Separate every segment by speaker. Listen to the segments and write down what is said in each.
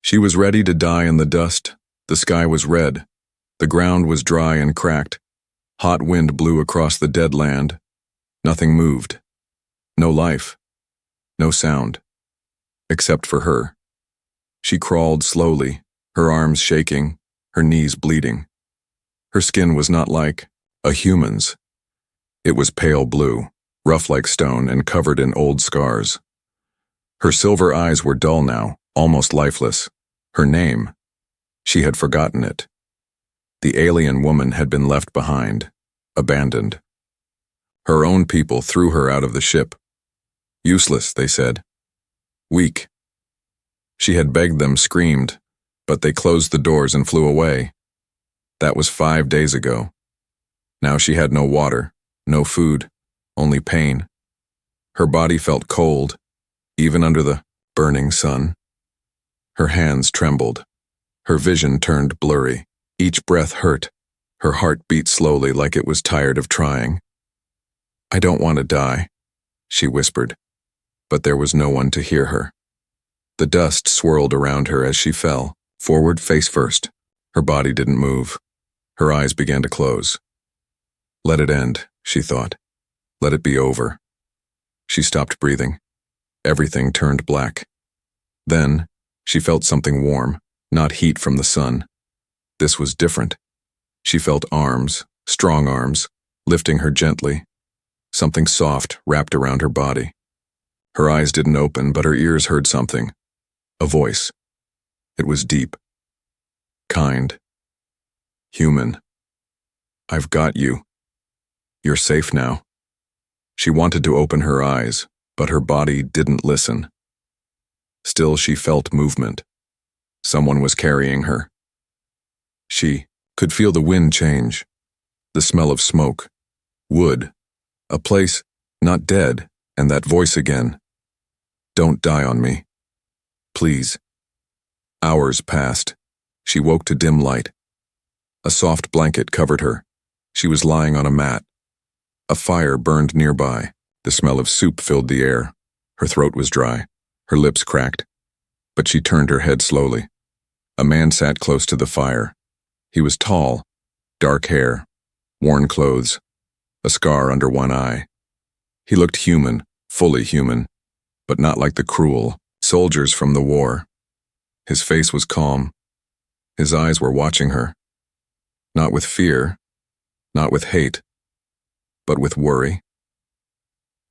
Speaker 1: She was ready to die in the dust. The sky was red. The ground was dry and cracked. Hot wind blew across the dead land. Nothing moved. No life. No sound. Except for her. She crawled slowly, her arms shaking, her knees bleeding. Her skin was not like a human's. It was pale blue, rough like stone and covered in old scars. Her silver eyes were dull now, almost lifeless. Her name, she had forgotten it. The alien woman had been left behind, abandoned. Her own people threw her out of the ship. Useless, they said. Weak. She had begged them, screamed, but they closed the doors and flew away. That was 5 days ago. Now she had no water, no food, only pain. Her body felt cold, even under the burning sun. Her hands trembled. Her vision turned blurry. Each breath hurt. Her heart beat slowly like it was tired of trying. "I don't want to die," she whispered, but there was no one to hear her. The dust swirled around her as she fell, forward face first. Her body didn't move. Her eyes began to close. Let it end, she thought. Let it be over. She stopped breathing. Everything turned black. Then, she felt something warm, not heat from the sun. This was different. She felt arms, strong arms, lifting her gently. Something soft wrapped around her body. Her eyes didn't open, but her ears heard something. A voice. It was deep. Kind. Human. "I've got you. You're safe now." She wanted to open her eyes, but her body didn't listen. Still, she felt movement. Someone was carrying her. She could feel the wind change, the smell of smoke, wood, a place not dead, and that voice again. "Don't die on me. Please." Hours passed. She woke to dim light. A soft blanket covered her. She was lying on a mat. A fire burned nearby. The smell of soup filled the air. Her throat was dry. Her lips cracked. But she turned her head slowly. A man sat close to the fire. He was tall, dark hair, worn clothes, a scar under one eye. He looked human, fully human, but not like the cruel soldiers from the war. His face was calm. His eyes were watching her. Not with fear, not with hate, but with worry.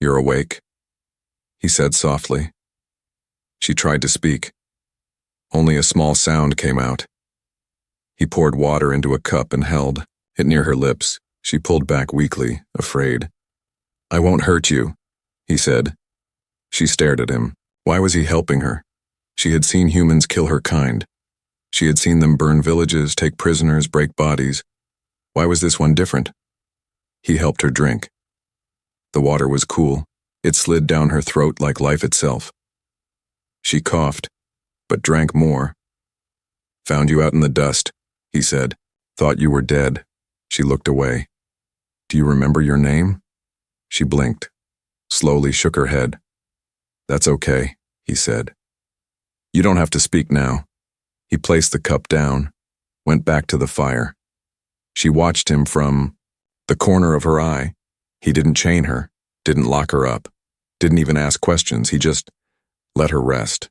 Speaker 1: "You're awake," he said softly. She tried to speak. Only a small sound came out. He poured water into a cup and held it near her lips. She pulled back weakly, afraid. "I won't hurt you," he said. She stared at him. Why was he helping her? She had seen humans kill her kind. She had seen them burn villages, take prisoners, break bodies. Why was this one different? He helped her drink. The water was cool. It slid down her throat like life itself. She coughed, but drank more. "Found you out in the dust," he said. "Thought you were dead." She looked away. "Do you remember your name?" She blinked, slowly shook her head. "That's okay," he said. "You don't have to speak now." He placed the cup down, went back to the fire. She watched him from the corner of her eye. He didn't chain her, didn't lock her up, didn't even ask questions. He just let her rest.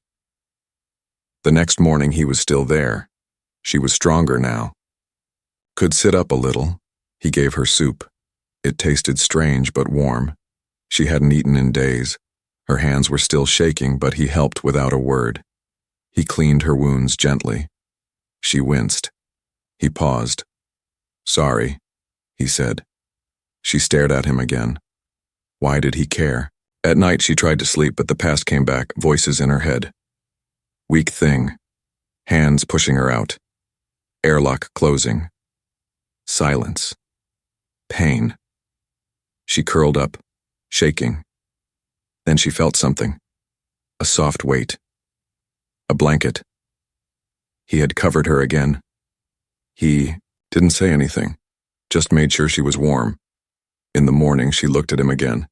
Speaker 1: The next morning he was still there. She was stronger now. Could sit up a little. He gave her soup. It tasted strange but warm. She hadn't eaten in days. Her hands were still shaking, but he helped without a word. He cleaned her wounds gently. She winced. He paused. "Sorry," he said. She stared at him again. Why did he care? At night she tried to sleep, but the past came back, voices in her head. Weak thing. Hands pushing her out. Airlock closing. Silence. Pain. She curled up, shaking. Then she felt something. A soft weight. A blanket. He had covered her again. He didn't say anything, just made sure she was warm. In the morning, she looked at him again.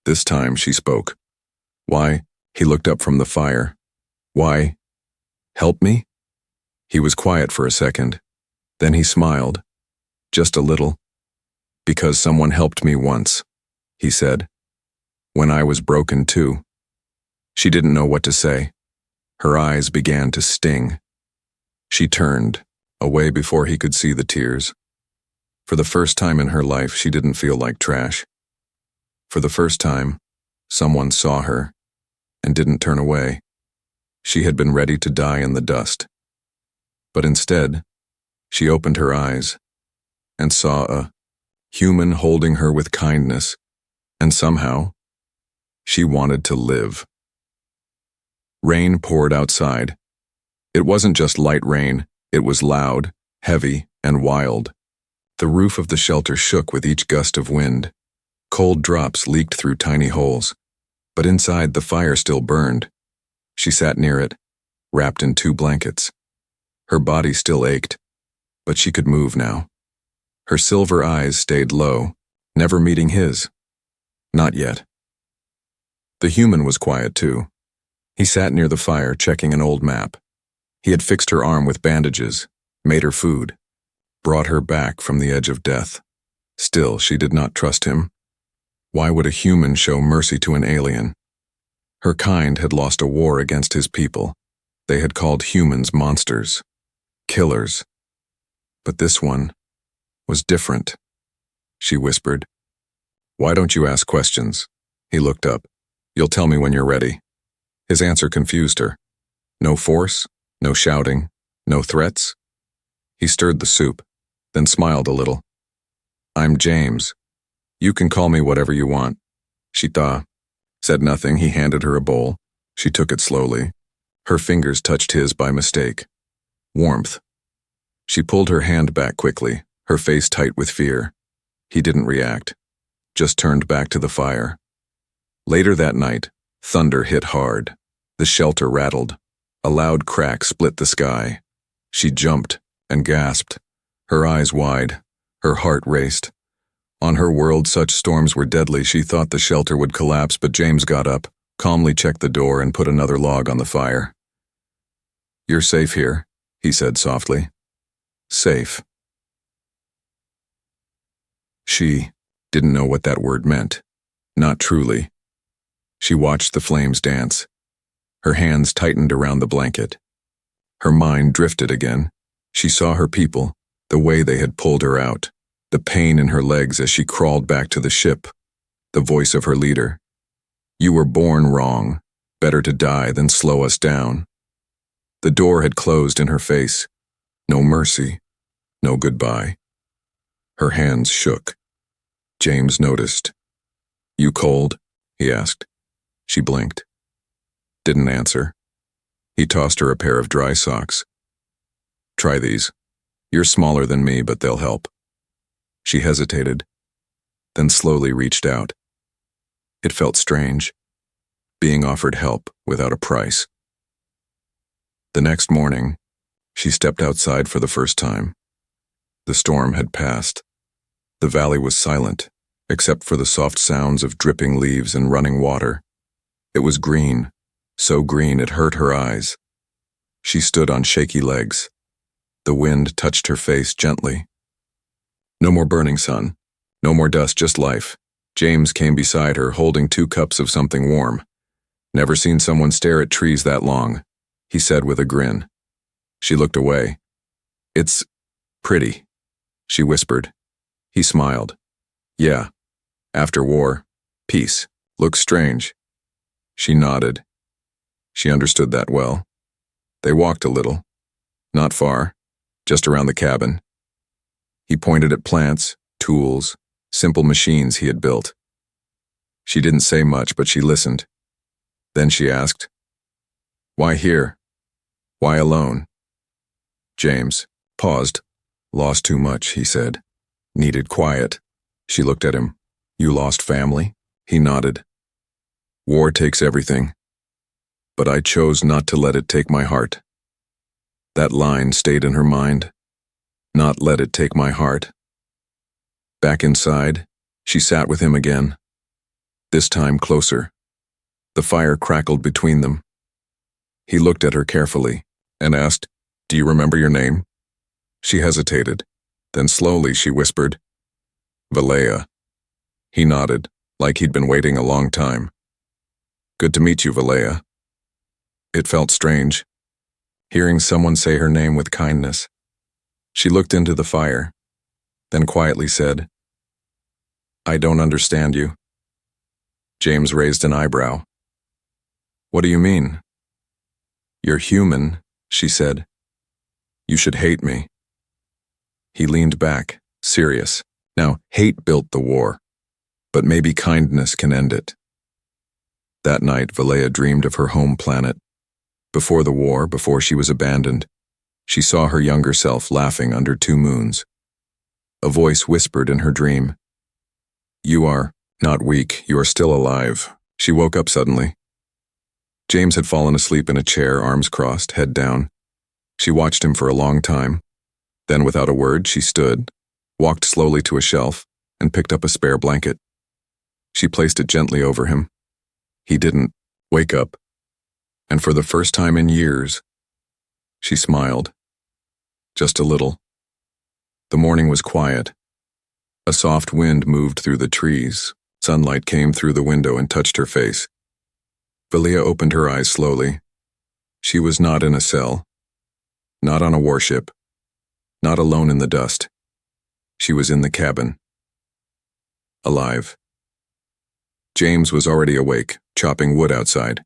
Speaker 1: This time, she spoke. "Why?" He looked up from the fire. "Why? Help me?" He was quiet for a second. Then he smiled. Just a little. Because someone helped me once, he said. When I was broken too. She didn't know what to say. Her eyes began to sting. She turned, away before he could see the tears. For the first time in her life, she didn't feel like trash. For the first time, someone saw her and didn't turn away. She had been ready to die in the dust. But instead, she opened her eyes and saw a human holding her with kindness, and somehow, she wanted to live. Rain poured outside. It wasn't just light rain, it was loud, heavy, and wild. The roof of the shelter shook with each gust of wind. Cold drops leaked through tiny holes, but inside the fire still burned. She sat near it, wrapped in 2 blankets. Her body still ached, but she could move now. Her silver eyes stayed low, never meeting his. Not yet. The human was quiet too. He sat near the fire, checking an old map. He had fixed her arm with bandages, made her food, brought her back from the edge of death. Still, she did not trust him. Why would a human show mercy to an alien? Her kind had lost a war against his people. They had called humans monsters, killers. But this one was different, she whispered. Why don't you ask questions? He looked up. You'll tell me when you're ready. His answer confused her. No force, no shouting, no threats. He stirred the soup, then smiled a little. I'm James. You can call me whatever you want. She said nothing. He handed her a bowl. She took it slowly. Her fingers touched his by mistake. Warmth. She pulled her hand back quickly, her face tight with fear. He didn't react, just turned back to the fire. Later that night, thunder hit hard. The shelter rattled. A loud crack split the sky. She jumped and gasped, her eyes wide, her heart raced. On her world, such storms were deadly. She thought the shelter would collapse, but James got up, calmly checked the door, and put another log on the fire. You're safe here, he said softly. Safe. She didn't know what that word meant. Not truly. She watched the flames dance. Her hands tightened around the blanket. Her mind drifted again. She saw her people, the way they had pulled her out, the pain in her legs as she crawled back to the ship, the voice of her leader. You were born wrong. Better to die than slow us down. The door had closed in her face. No mercy, no goodbye. Her hands shook. James noticed. You cold? He asked. She blinked. Didn't answer. He tossed her a pair of dry socks. Try these. You're smaller than me, but they'll help. She hesitated, then slowly reached out. It felt strange, being offered help without a price. The next morning, she stepped outside for the first time. The storm had passed. The valley was silent, except for the soft sounds of dripping leaves and running water. It was green, so green it hurt her eyes. She stood on shaky legs. The wind touched her face gently. No more burning sun. No more dust, just life. James came beside her, holding 2 cups of something warm. Never seen someone stare at trees that long, he said with a grin. She looked away. It's pretty, she whispered. He smiled. Yeah. After war, peace. Looks strange. She nodded. She understood that well. They walked a little. Not far. Just around the cabin. He pointed at plants, tools, simple machines he had built. She didn't say much, but she listened. Then she asked, Why here? Why alone? James paused. Lost too much, he said. Needed quiet. She looked at him. You lost family? He nodded. War takes everything. But I chose not to let it take my heart. That line stayed in her mind. Not let it take my heart. Back inside, she sat with him again. This time closer. The fire crackled between them. He looked at her carefully and asked, Do you remember your name? She hesitated. Then slowly she whispered, Valea. He nodded, like he'd been waiting a long time. Good to meet you, Valea. It felt strange, hearing someone say her name with kindness. She looked into the fire, then quietly said, I don't understand you. James raised an eyebrow. What do you mean? You're human, she said. You should hate me. He leaned back, serious. Now, hate built the war, but maybe kindness can end it. That night, Valea dreamed of her home planet. Before the war, before she was abandoned, she saw her younger self laughing under 2 moons. A voice whispered in her dream, You are not weak, you are still alive. She woke up suddenly. James had fallen asleep in a chair, arms crossed, head down. She watched him for a long time. Then, without a word, she stood, walked slowly to a shelf, and picked up a spare blanket. She placed it gently over him. He didn't wake up. And for the first time in years, she smiled. Just a little. The morning was quiet. A soft wind moved through the trees. Sunlight came through the window and touched her face. Valea opened her eyes slowly. She was not in a cell. Not on a warship. Not alone in the dust. She was in the cabin. Alive. James was already awake, chopping wood outside.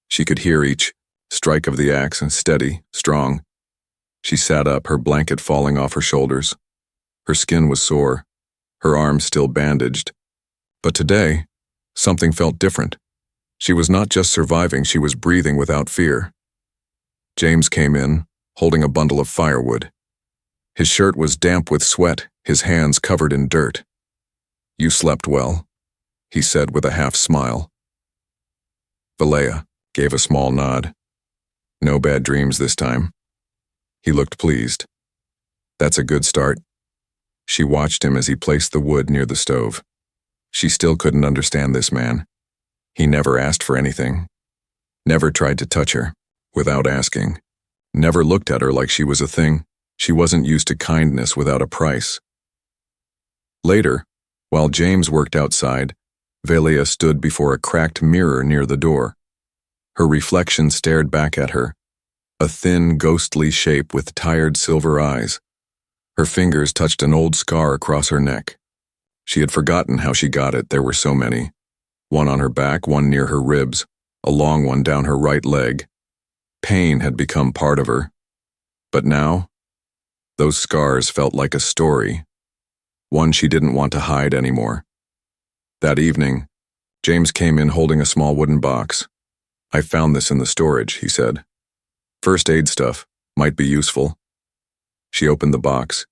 Speaker 1: She could hear each strike of the axe, steady, strong. She sat up, her blanket falling off her shoulders. Her skin was sore, her arms still bandaged. But today, something felt different. She was not just surviving, she was breathing without fear. James came in, holding a bundle of firewood. His shirt was damp with sweat, his hands covered in dirt. You slept well, he said with a half smile. Valea gave a small nod. No bad dreams this time. He looked pleased. That's a good start. She watched him as he placed the wood near the stove. She still couldn't understand this man. He never asked for anything. Never tried to touch her, without asking. Never looked at her like she was a thing. She wasn't used to kindness without a price. Later, while James worked outside, Valea stood before a cracked mirror near the door. Her reflection stared back at her, a thin, ghostly shape with tired silver eyes. Her fingers touched an old scar across her neck. She had forgotten how she got it, there were so many. One on her back, one near her ribs, a long one down her right leg. Pain had become part of her. But now, those scars felt like a story, one she didn't want to hide anymore. That evening, James came in holding a small wooden box. I found this in the storage, he said. First aid stuff, might be useful. She opened the box.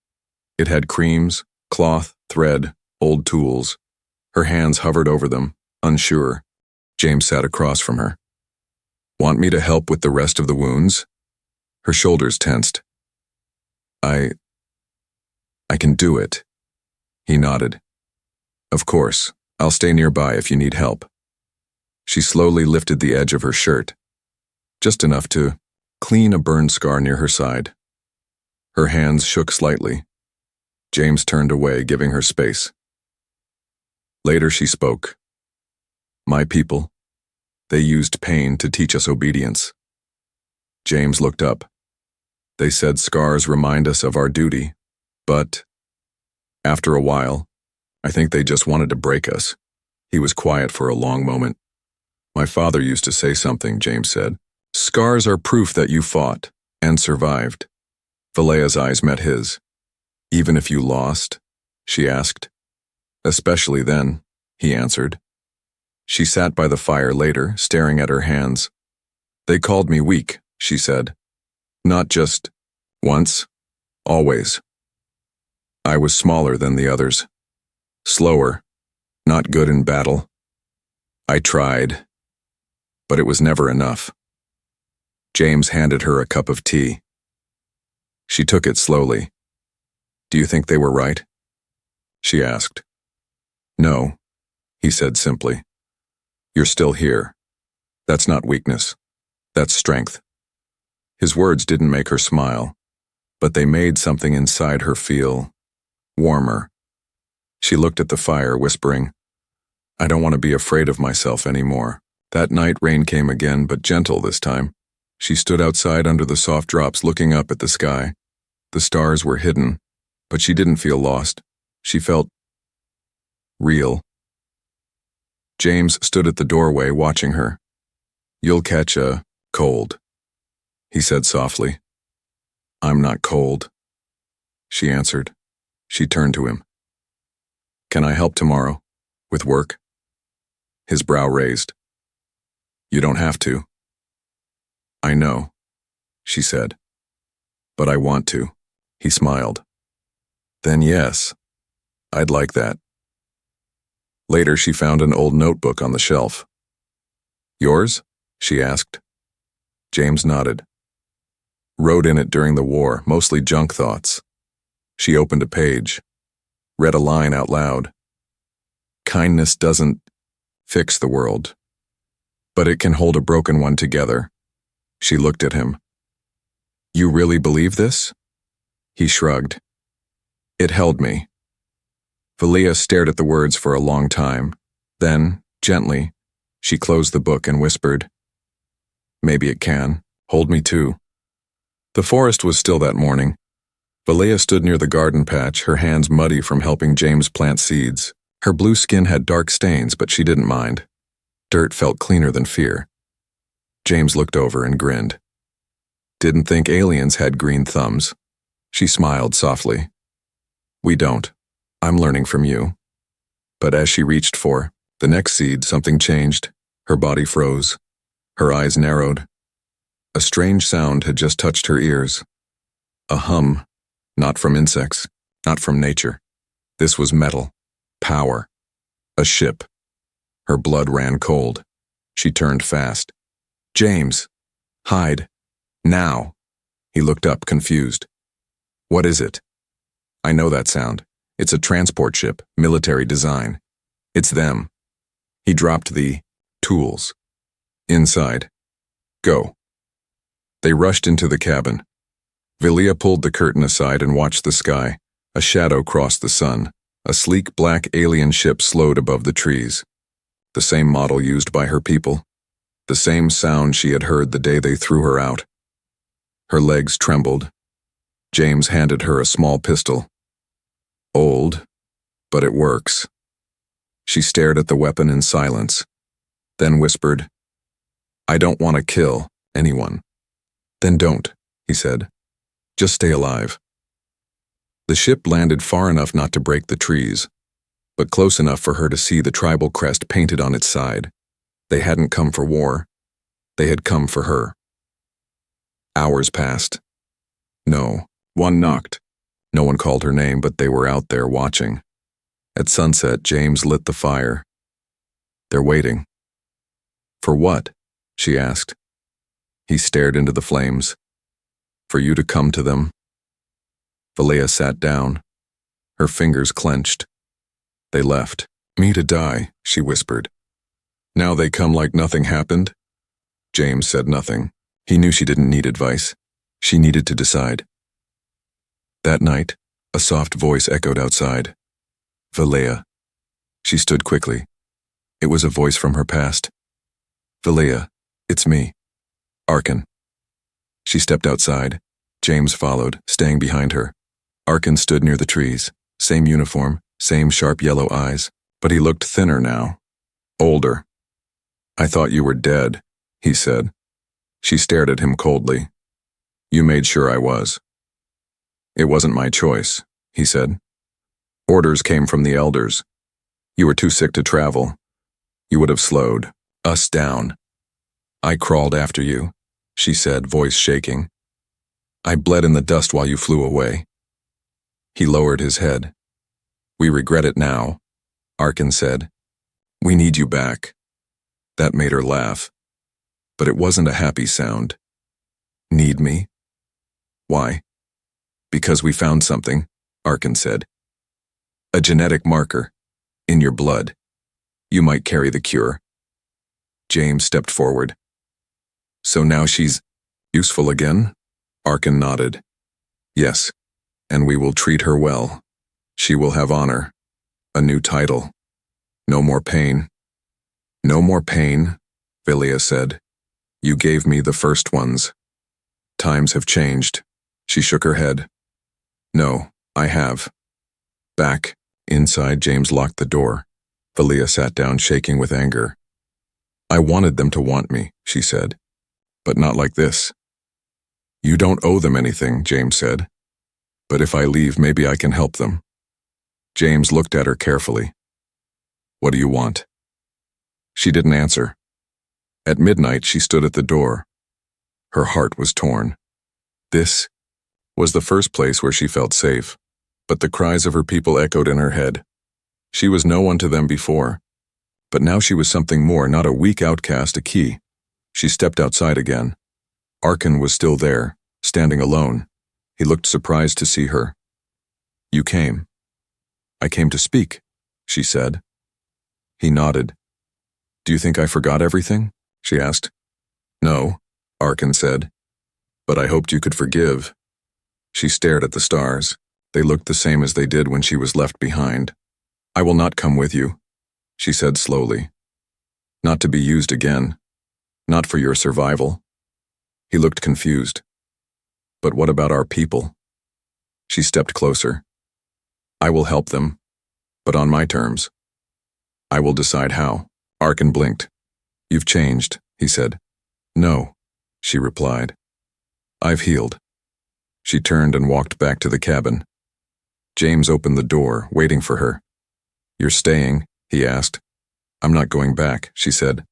Speaker 1: It had creams, cloth, thread, old tools. Her hands hovered over them, unsure. James sat across from her. Want me to help with the rest of the wounds? Her shoulders tensed. I can do it. He nodded. Of course, I'll stay nearby if you need help. She slowly lifted the edge of her shirt, just enough to clean a burn scar near her side. Her hands shook slightly. James turned away, giving her space. Later she spoke. My people, they used pain to teach us obedience. James looked up. They said scars remind us of our duty, but after a while, I think they just wanted to break us. He was quiet for a long moment. My father used to say something, James said. Scars are proof that you fought and survived. Valea's eyes met his. Even if you lost? She asked. Especially then, he answered. She sat by the fire later, staring at her hands. They called me weak, she said. Not just once, always. I was smaller than the others. Slower, not good in battle. I tried, but it was never enough. James handed her a cup of tea. She took it slowly. Do you think they were right? She asked. No, he said simply. You're still here. That's not weakness. That's strength. His words didn't make her smile, but they made something inside her feel warmer. She looked at the fire, whispering, "I don't want to be afraid of myself anymore." That night, rain came again, but gentle this time. She stood outside under the soft drops, looking up at the sky. The stars were hidden, but she didn't feel lost. She felt real. James stood at the doorway, watching her. "You'll catch a cold," he said softly. "I'm not cold," she answered. She turned to him. "Can I help tomorrow? With work?" His brow raised. "You don't have to." "I know," she said. "But I want to." He smiled. "Then yes, I'd like that." Later, she found an old notebook on the shelf. "Yours?" she asked. James nodded. "Wrote in it during the war, mostly junk thoughts." She opened a page, read a line out loud. "Kindness doesn't fix the world, but it can hold a broken one together." She looked at him. "You really believe this?" He shrugged. "It held me." Valia stared at the words for a long time. Then, gently, she closed the book and whispered, "Maybe it can. Hold me too." The forest was still that morning. Valia stood near the garden patch, her hands muddy from helping James plant seeds. Her blue skin had dark stains, but she didn't mind. Dirt felt cleaner than fear. James looked over and grinned. "Didn't think aliens had green thumbs." She smiled softly. "We don't. I'm learning from you." But as she reached for the next seed, something changed. Her body froze. Her eyes narrowed. A strange sound had just touched her ears. A hum, not from insects, not from nature. This was metal, power, a ship. Her blood ran cold. She turned fast. "James, hide. Now." He looked up, confused. "What is it?" "I know that sound. It's a transport ship, military design. It's them." He dropped the tools. "Inside. Go." They rushed into the cabin. Valia pulled the curtain aside and watched the sky. A shadow crossed the sun. A sleek black alien ship slowed above the trees. The same model used by her people. The same sound she had heard the day they threw her out. Her legs trembled. James handed her a small pistol. "Old, but it works." She stared at the weapon in silence, then whispered, "I don't want to kill anyone." "Then don't," he said. "Just stay alive." The ship landed far enough not to break the trees, but close enough for her to see the tribal crest painted on its side. They hadn't come for war. They had come for her. Hours passed. No, one knocked. No one called her name, but they were out there watching. At sunset, James lit the fire. "They're waiting." "For what?" she asked. He stared into the flames. "For you to come to them." Valia sat down. Her fingers clenched. "They left. Me to die," she whispered. "Now they come like nothing happened?" James said nothing. He knew she didn't need advice. She needed to decide. That night, a soft voice echoed outside. "Valia." She stood quickly. It was a voice from her past. "Valia, it's me. Arkin." She stepped outside. James followed, staying behind her. Arkin stood near the trees. Same uniform, same sharp yellow eyes, but he looked thinner now. Older. "I thought you were dead," he said. She stared at him coldly. "You made sure I was." "It wasn't my choice," he said. "Orders came from the elders. You were too sick to travel. You would have slowed us down." "I crawled after you," she said, voice shaking. "I bled in the dust while you flew away." He lowered his head. "We regret it now," Arkin said. "We need you back." That made her laugh. But it wasn't a happy sound. "Need me?" "Why?" "Because we found something," Arkin said. "A genetic marker. In your blood. You might carry the cure." James stepped forward. "So now she's..." Useful again? Arkin nodded. Yes, and we will treat her well. She will have honor. A new title. No more pain. No more pain, Villia said. You gave me the first ones. Times have changed. She shook her head. No, I have. Back, inside, James locked the door. Villia sat down, shaking with anger. I wanted them to want me, she said. But not like this. You don't owe them anything, James said. But if I leave, maybe I can help them. James looked at her carefully. What do you want? She didn't answer. At midnight, she stood at the door. Her heart was torn. This was the first place where she felt safe, but the cries of her people echoed in her head. She was no one to them before, but now she was something more, not a weak outcast, a key. She stepped outside again. Arkin was still there, standing alone. He looked surprised to see her. You came. I came to speak, she said. He nodded. Do you think I forgot everything? She asked. No, Arkin said. But I hoped you could forgive. She stared at the stars. They looked the same as they did when she was left behind. I will not come with you, she said slowly. Not to be used again. Not for your survival. He looked confused. But what about our people? She stepped closer. I will help them, but on my terms. I will decide how. Arkin blinked. You've changed, he said. No, she replied. I've healed. She turned and walked back to the cabin. James opened the door, waiting for her. You're staying, he asked. I'm not going back, she said.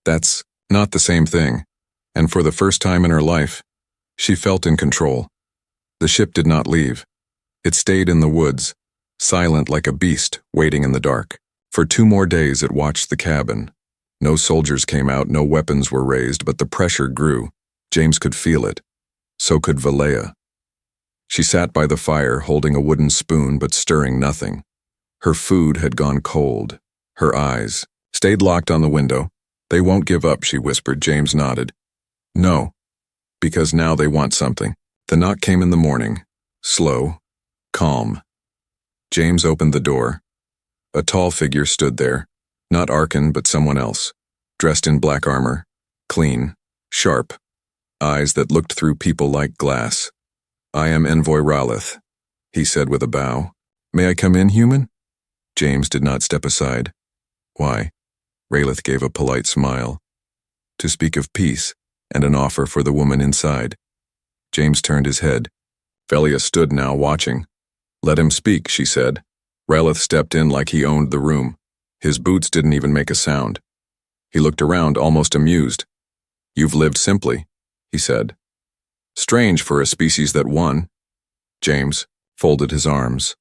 Speaker 1: That's not the same thing. And for the first time in her life, she felt in control. The ship did not leave. It stayed in the woods, silent like a beast waiting in the dark. For 2 more days it watched the cabin. No soldiers came out, no weapons were raised, but the pressure grew. James could feel it. So could Villia. She sat by the fire, holding a wooden spoon but stirring nothing. Her food had gone cold. Her eyes stayed locked on the window. They won't give up, she whispered. James nodded. No, because now they want something. The knock came in the morning. Slow, calm. James opened the door. A tall figure stood there. Not Arkin, but someone else. Dressed in black armor. Clean. Sharp. Eyes that looked through people like glass. I am Envoy Ralith, he said with a bow. May I come in, human? James did not step aside. Why? Ralith gave a polite smile. To speak of peace and an offer for the woman inside. James turned his head. Villia stood now, watching. Let him speak, she said. Ralith stepped in like he owned the room. His boots didn't even make a sound. He looked around, almost amused. You've lived simply, he said. Strange for a species that won. James folded his arms.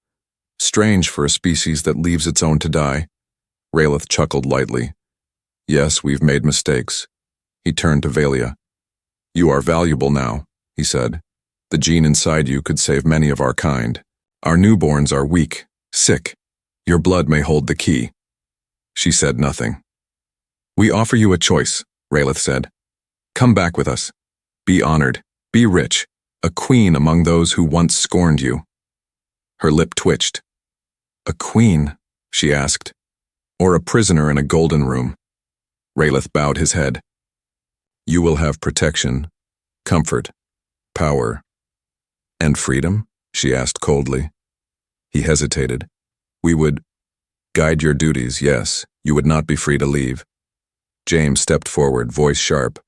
Speaker 1: Strange for a species that leaves its own to die. Ralith chuckled lightly. Yes, we've made mistakes. He turned to Villia. You are valuable now, he said. The gene inside you could save many of our kind. Our newborns are weak, sick. Your blood may hold the key. She said nothing. We offer you a choice, Ralith said. Come back with us. Be honored. Be rich. A queen among those who once scorned you. Her lip twitched. A queen, she asked. Or a prisoner in a golden room. Ralith bowed his head. You will have protection, comfort, power. And freedom? She asked coldly. He hesitated. We would guide your duties, yes. You would not be free to leave. James stepped forward, voice sharp.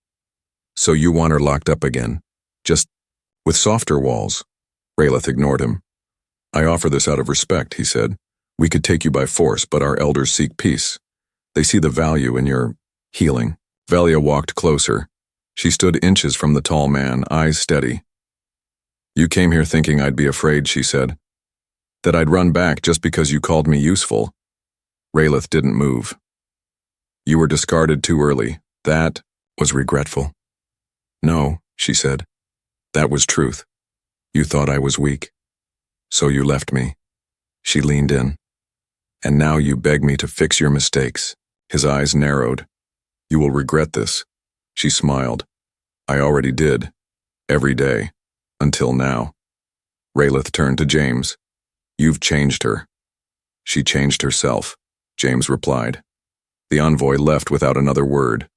Speaker 1: So you want her locked up again? Just with softer walls? Ralith ignored him. I offer this out of respect, he said. We could take you by force, but our elders seek peace. They see the value in your healing. Villia walked closer. She stood inches from the tall man, eyes steady. You came here thinking I'd be afraid, she said. That I'd run back just because you called me useful. Ralith didn't move. You were discarded too early. That was regretful. No, she said. That was truth. You thought I was weak. So you left me. She leaned in. And now you beg me to fix your mistakes. His eyes narrowed. You will regret this. She smiled. I already did. Every day. Until now. Raylith turned to James. You've changed her. She changed herself, James replied. The envoy left without another word.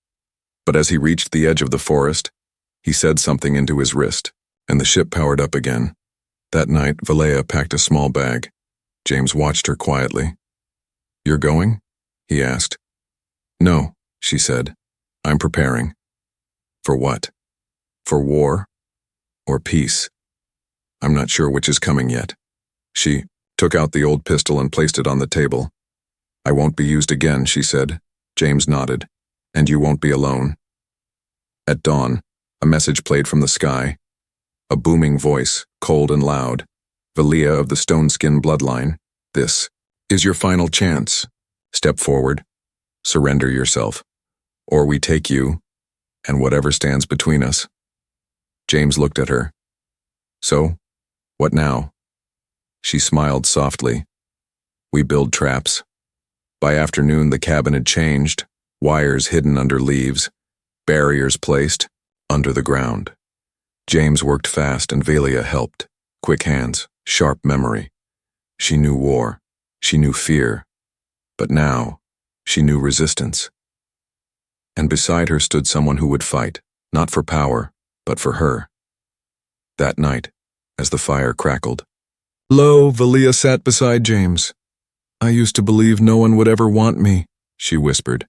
Speaker 1: But as he reached the edge of the forest, he said something into his wrist, and the ship powered up again. That night, Valea packed a small bag. James watched her quietly. You're going? He asked. No, she said. I'm preparing. For what? For war? Or peace? I'm not sure which is coming yet. She took out the old pistol and placed it on the table. I won't be used again, she said. James nodded. And you won't be alone. At dawn, a message played from the sky. A booming voice, cold and loud. Valea of the Stone-Skin bloodline. This is your final chance. Step forward. Surrender yourself. Or we take you, and whatever stands between us. James looked at her. So, what now? She smiled softly. We build traps. By afternoon, the cabin had changed, wires hidden under leaves, barriers placed under the ground. James worked fast and Valea helped. Quick hands, sharp memory. She knew war. She knew fear. But now, she knew resistance. And beside her stood someone who would fight, not for power, but for her. That night, as the fire crackled, lo, Valea sat beside James. I used to believe no one would ever want me, she whispered.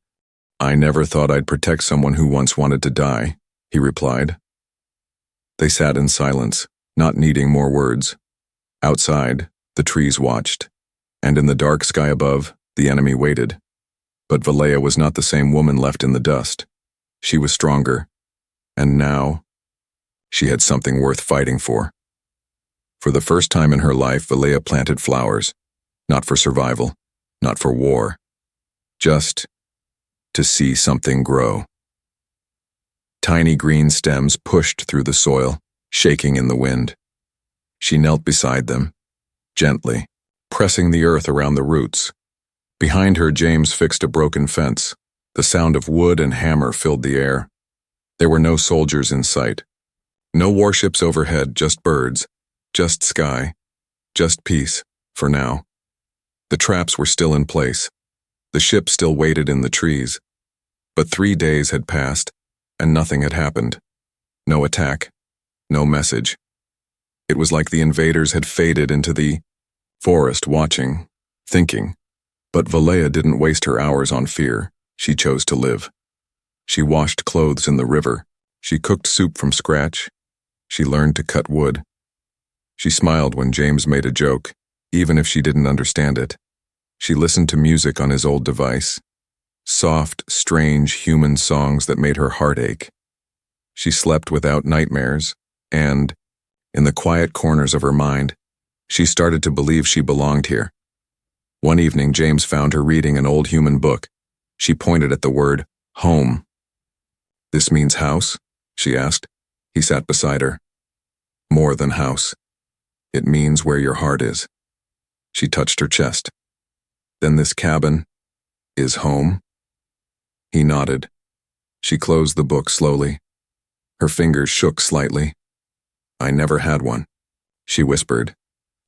Speaker 1: I never thought I'd protect someone who once wanted to die, he replied. They sat in silence, not needing more words. Outside, the trees watched, and in the dark sky above, the enemy waited. But Valea was not the same woman left in the dust. She was stronger, and now, she had something worth fighting for. For the first time in her life, Valea planted flowers, not for survival, not for war, just to see something grow. Tiny green stems pushed through the soil, shaking in the wind. She knelt beside them, gently, pressing the earth around the roots. Behind her, James fixed a broken fence. The sound of wood and hammer filled the air. There were no soldiers in sight. No warships overhead, just birds, just sky, just peace, for now. The traps were still in place. The ship still waited in the trees. But 3 days had passed, and nothing had happened. No attack, no message. It was like the invaders had faded into the forest, watching, thinking. But Valea didn't waste her hours on fear. She chose to live. She washed clothes in the river. She cooked soup from scratch. She learned to cut wood. She smiled when James made a joke, even if she didn't understand it. She listened to music on his old device. Soft, strange human songs that made her heart ache. She slept without nightmares, and, in the quiet corners of her mind, she started to believe she belonged here. One evening, James found her reading an old human book. She pointed at the word, home. This means house? She asked. He sat beside her. More than house. It means where your heart is. She touched her chest. Then this cabin is home? He nodded. She closed the book slowly. Her fingers shook slightly. I never had one, she whispered.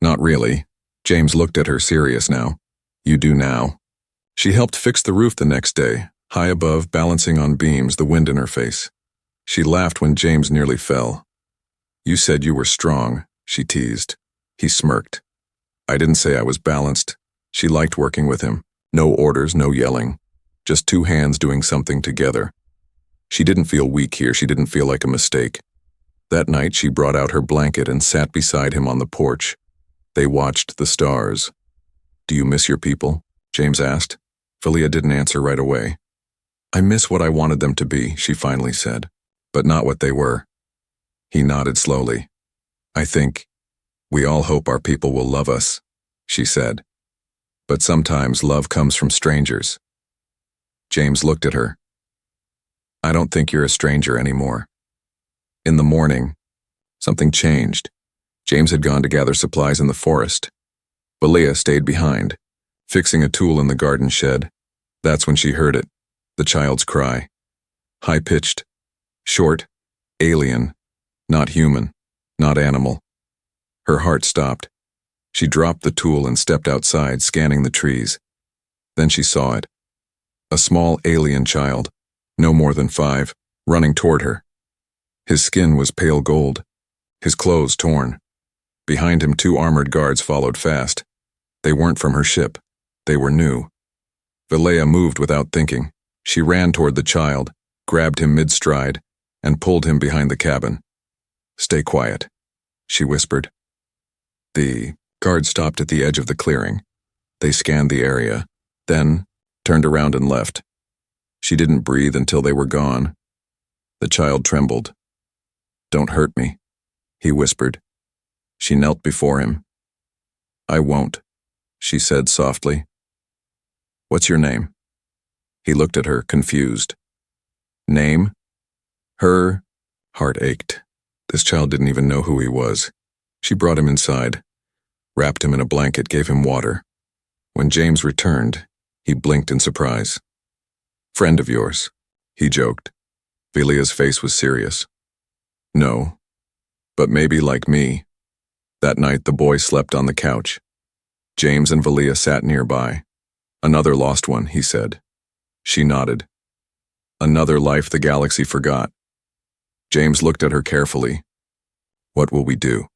Speaker 1: Not really. James looked at her, serious now. You do now. She helped fix the roof the next day, high above, balancing on beams, the wind in her face. She laughed when James nearly fell. You said you were strong, she teased. He smirked. I didn't say I was balanced. She liked working with him. No orders, no yelling. Just two hands doing something together. She didn't feel weak here. She didn't feel like a mistake. That night, she brought out her blanket and sat beside him on the porch. They watched the stars. Do you miss your people? James asked. Valea didn't answer right away. I miss what I wanted them to be, she finally said, but not what they were. He nodded slowly. I think we all hope our people will love us, she said. But sometimes love comes from strangers. James looked at her. I don't think you're a stranger anymore. In the morning, something changed. James had gone to gather supplies in the forest. Valea stayed behind, fixing a tool in the garden shed. That's when she heard it, the child's cry. High-pitched, short, alien, Not human, not animal. Her heart stopped. She dropped the tool and stepped outside, scanning the trees. Then she saw it. A small alien child, no more than 5, running toward her. His skin was pale gold, his clothes torn. Behind him 2 armored guards followed fast. They weren't from her ship. They were new. Vilea moved without thinking. She ran toward the child, grabbed him mid-stride, and pulled him behind the cabin. "Stay quiet," she whispered. The guard stopped at the edge of the clearing. They scanned the area, then turned around and left. She didn't breathe until they were gone. The child trembled. "Don't hurt me," he whispered. She knelt before him. "I won't," she said softly. "What's your name?" He looked at her, confused. Name? Her heart ached. This child didn't even know who he was. She brought him inside, wrapped him in a blanket, gave him water. When James returned, he blinked in surprise. "Friend of yours," he joked. Vilea's face was serious. "No, but maybe like me." That night the boy slept on the couch. James and Vilea sat nearby. "Another lost one," he said. She nodded. "Another life the galaxy forgot." James looked at her carefully. "What will we do?"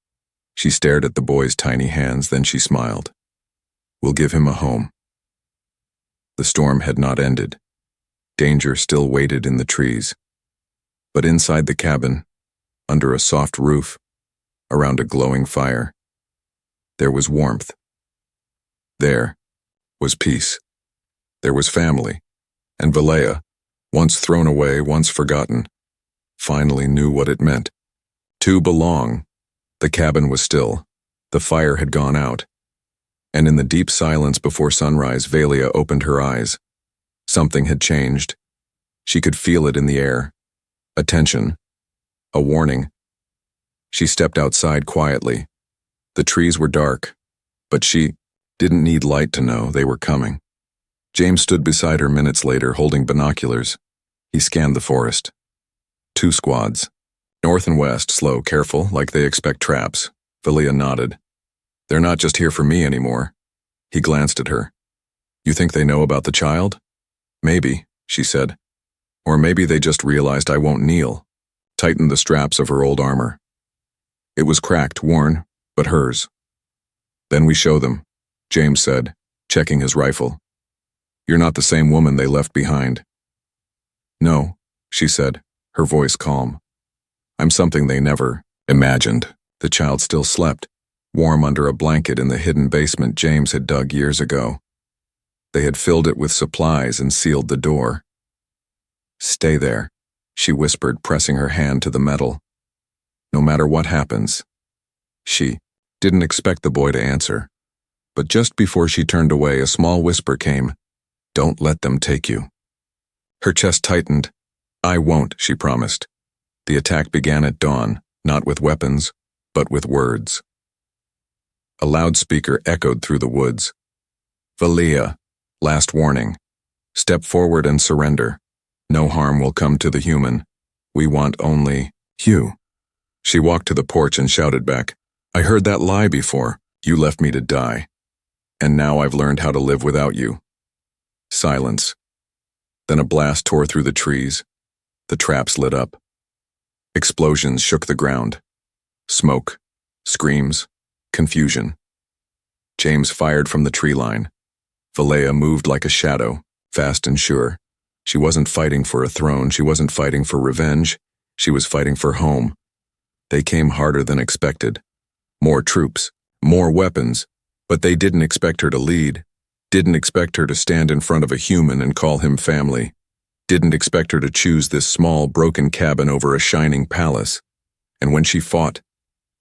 Speaker 1: She stared at the boy's tiny hands, then she smiled. "We'll give him a home." The storm had not ended. Danger still waited in the trees. But inside the cabin, under a soft roof, around a glowing fire, there was warmth. There was peace. There was family. And Vilea, once thrown away, once forgotten, finally knew what it meant. To belong. The cabin was still. The fire had gone out. And in the deep silence before sunrise, Vilea opened her eyes. Something had changed. She could feel it in the air. A tension. A warning. She stepped outside quietly. The trees were dark, but she didn't need light to know they were coming. James stood beside her minutes later, holding binoculars. He scanned the forest. 2 squads. North and west, slow, careful, like they expect traps. Vilea nodded. "They're not just here for me anymore." He glanced at her. "You think they know about the child?" "Maybe," she said. "Or maybe they just realized I won't kneel." Tightened the straps of her old armor. It was cracked, worn, but hers. "Then we show them," James said, checking his rifle. "You're not the same woman they left behind." "No," she said, her voice calm. "I'm something they never imagined." The child still slept, warm under a blanket in the hidden basement James had dug years ago. They had filled it with supplies and sealed the door. "Stay there," she whispered, pressing her hand to the metal. "No matter what happens." She didn't expect the boy to answer. But just before she turned away, a small whisper came. "Don't let them take you." Her chest tightened. "I won't," she promised. The attack began at dawn, not with weapons, but with words. A loudspeaker echoed through the woods. "Vilea, last warning. Step forward and surrender. No harm will come to the human. We want only you." She walked to the porch and shouted back, "I heard that lie before. You left me to die. And now I've learned how to live without you." Silence. Then a blast tore through the trees. The traps lit up. Explosions shook the ground. Smoke, screams, confusion. James fired from the tree line. Vilea moved like a shadow, fast and sure. She wasn't fighting for a throne, she wasn't fighting for revenge, she was fighting for home. They came harder than expected. More troops, more weapons, but they didn't expect her to lead, didn't expect her to stand in front of a human and call him family, didn't expect her to choose this small, broken cabin over a shining palace. And when she fought,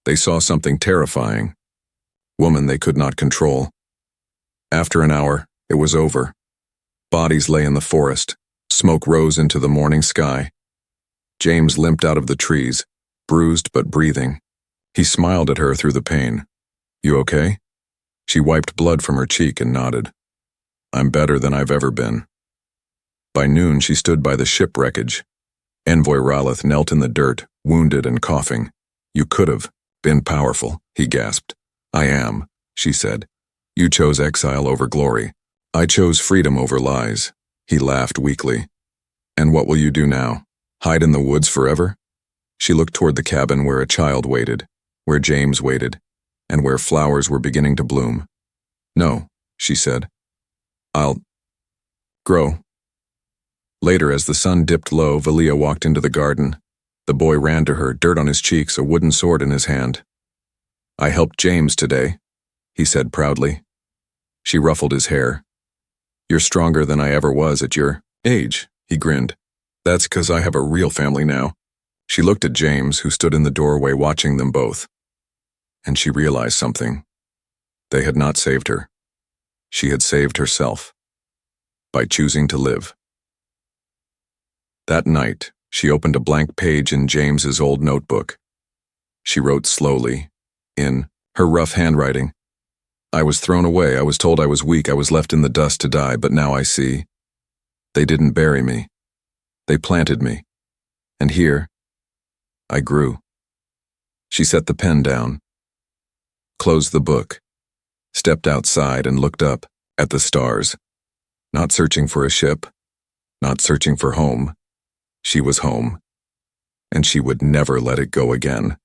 Speaker 1: they saw something terrifying. Woman they could not control. After an hour, it was over. Bodies lay in the forest. Smoke rose into the morning sky. James limped out of the trees, bruised but breathing. He smiled at her through the pain. "You okay?" She wiped blood from her cheek and nodded. "I'm better than I've ever been." By noon, she stood by the ship wreckage. Envoy Ralith knelt in the dirt, wounded and coughing. You could have been powerful, he gasped. I am, she said. You chose exile over glory. I chose freedom over lies. He laughed weakly. And what will you do now? Hide in the woods forever? She looked toward the cabin where a child waited, where James waited, and where flowers were beginning to bloom. No, she said. I'll grow. Later, as the sun dipped low, Valia walked into the garden. The boy ran to her, dirt on his cheeks, a wooden sword in his hand. I helped James today, he said proudly. She ruffled his hair. You're stronger than I ever was at your age, he grinned. That's 'cause I have a real family now. She looked at James, who stood in the doorway watching them both. And she realized something. They had not saved her. She had saved herself. By choosing to live. That night, she opened a blank page in James's old notebook. She wrote slowly, in her rough handwriting. I was thrown away, I was told I was weak, I was left in the dust to die, but now I see. They didn't bury me. They planted me. And here, I grew. She set the pen down, closed the book, stepped outside and looked up at the stars. Not searching for a ship, not searching for home. She was home, and she would never let it go again.